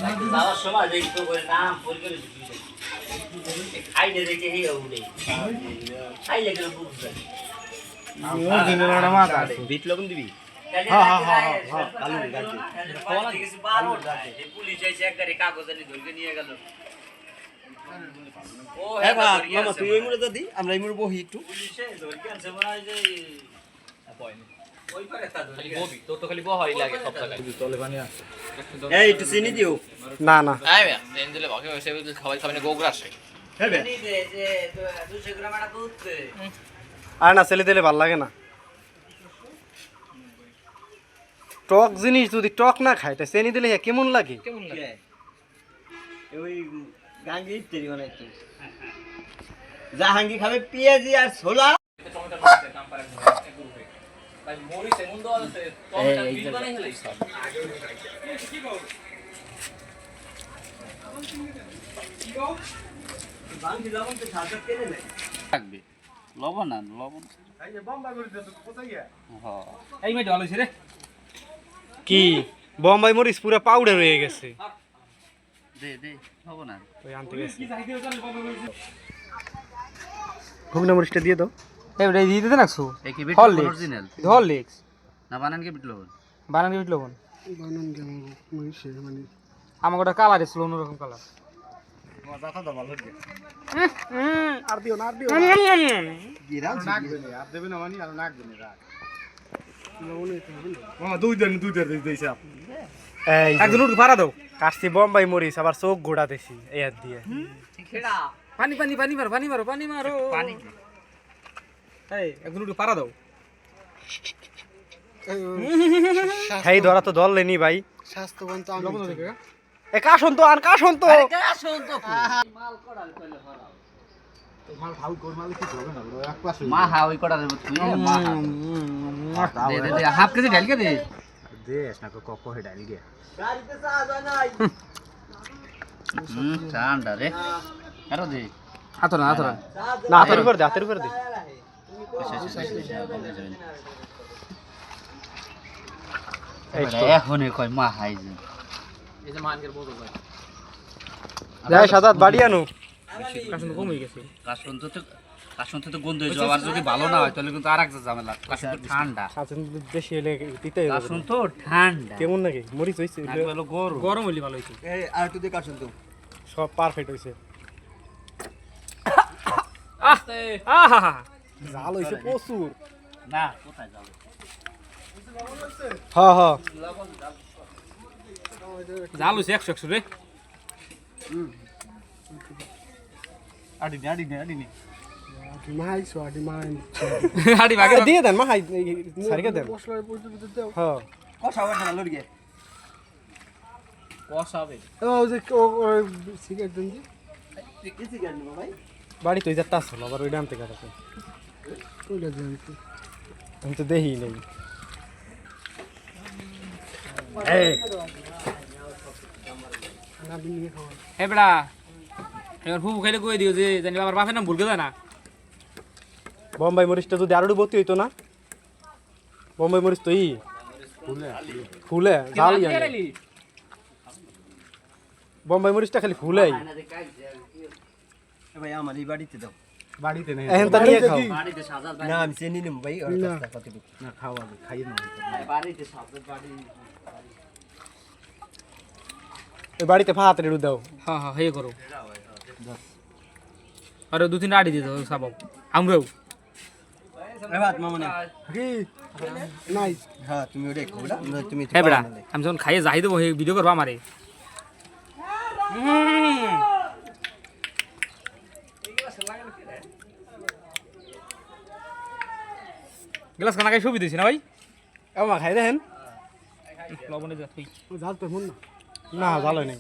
যাওয়ার সময় দেখতো বলে নাম পরিকরে খাইলে দেখে হে উড়ে খাইলে কেন বুঝছে বিট লবণ দিবি পুলিশ এসে একবারে কাগজ আনি ধরে নিয়ে গেল তুই এই মুড়ে দি আমরা এই মুড়ে বহি একটু পুলিশে ধরে আনছে মনে হয় যে ওই পারে তা ধরে ববি তোর তো খালি বহাই লাগে সব জায়গায় তলে পানি আছে এই একটু চিনি দিও না না আই ভাই দেন দিলে বাকি হইছে খাবার খাবে গোগরা আসে হ্যাঁ চিনি দে যে 200 গ্রাম একটা দুধ দে আর না ছেলে দিলে ভাল লাগে না টক জিনিস যদি টক না খায় তা চেনি দিলে কেমন লাগে কেমন লাগে ওই গাঙ্গি তেরি বানাইতো জাহাঙ্গীর খাবে পেঁয়াজি আর ছোলা টমেটো আছে কাম পারে এক রুপে ভাই মরিস এমন দাও আছে টমেটো বিল বানাই হলাই সব বাঙ্গি লবণ তো সাথে কেনে নেই থাকবে লবণ না লবণ এই যে বম্বা করে দে তো কোথায় গিয়া হ্যাঁ এই মেয়ে ভালো রে কি বোম্বাই মরিচ পুরো পাউডার হয়ে গেছে দে দে হবে না ওই আনতে গেছে ভুগনা মরিচটা দিয়ে দাও এবারে দিয়ে দিতে নাকছো এই কি বিট Horlicks। অরিজিনাল হরলিক্স না বানান কি বিট লবণ বানান বিট লবণ বানান কেমন মরিচে মানে আমার গোটা কালার এসলো অন্যরকম কালার মাথা তো ভালো লাগে আর দিও না আর দিও গিরাম আর দেবে না মানে আর নাক দেবে রাখ মামা দুই দেন দিয়েছে আপনি এই একজন উঠ ভাড়া দাও কাশছি বোম্বাই মরিচ আবার চোখ গোড়া দেছি এই হাত দিয়ে খেড়া পানি পানি পানি মারো পানি মারো পানি মারো পানি এই একজন উঠ ভাড়া দাও এই ধরা তো ধরলেনি ভাই স্বাস্থ্যবান তো লবণ দেখে এ কাশন তো কাশন তো মাল কড়াল কইলে হরাও মাল ভাউ কোর মাল কি হবে না এক পাশে মা হা ওই কড়াল তুই মা দে দে দে হাফ কেজি ঢাল কে দে দেশ না কপ হে ডালি গে ঠান্ডা রে আরো দে হাতরা হাতরা না হাতের উপর দে এই তো। এখন কয় মা হাই যে এই যে মানকের বড় ভাই যাই সাদাত বাড়ি আনো কাশন কম হয়ে গেছে কাশন তো গন্ধ হয়ে যাবে আর যদি ভালো না হয় তাহলে কিন্তু আরেকটা ঝামেলা কাশন তো ঠান্ডা কাশন বেশি হলে দিতে হবে কাশন তো ঠান্ডা কেমন নাকি মরিচ হইছে হলো গরম গরম হইলে ভালো হইছে এই আর একটু দিয়ে কাটছেন তো সব পারফেক্ট হইছে আস্তে আহা জাল হইছে প্রচুর না কোথায় যাবে হ্যাঁ হ্যাঁ জাল হইছে 100 রে আডি নে হাড়ি ভাগে দিয়ে দেন মা হাই সারিকে দেন হ্যাঁ কষা হবে না লড়গে কষাবে কিছু কেন ভাই বাড়ি তো এই যাত্রা আসলো আবার ওইটা আনতে গেছে আমি তো দেখি নেই হে বেড়া এবার ফুফু খাইলে কই দিও যে জানি আমার বাপের নাম ভুল গেছে না বোম্বাই মরিচটা যদি আরো ভর্তি হইতো না বোম্বাই মরিচ তো ফুলে জাল বোম্বাই মরিচটা খালি ফুলাই ভাই আমার এই বাড়িতে দাও বাড়িতে নেই এখন তা নিয়ে খাও বাড়িতে সাজাত না আমি চিনি নিম ভাই আর কত না খাওয়া খাইয়ে না বাড়িতে সাজাত বাড়ি ওই বাড়িতে ভাত রেডু দাও হ্যাঁ হ্যাঁ হে করো আরে 2-3 আড়ি দিয়ে দাও সাবাব আমরাও এবার মামনে কি নাই হ্যাঁ তুমি ওরে খাওয়া তুমি হে বেড়া আমি যখন খাইয়ে যাই দেবো ভিডিও করবো আমারে গ্লাস খানা খাই সুবিধা দিছি না ভাই আমা খাই দেখেন লবণে যা তুই জাল তো মন না জাল হয় নাই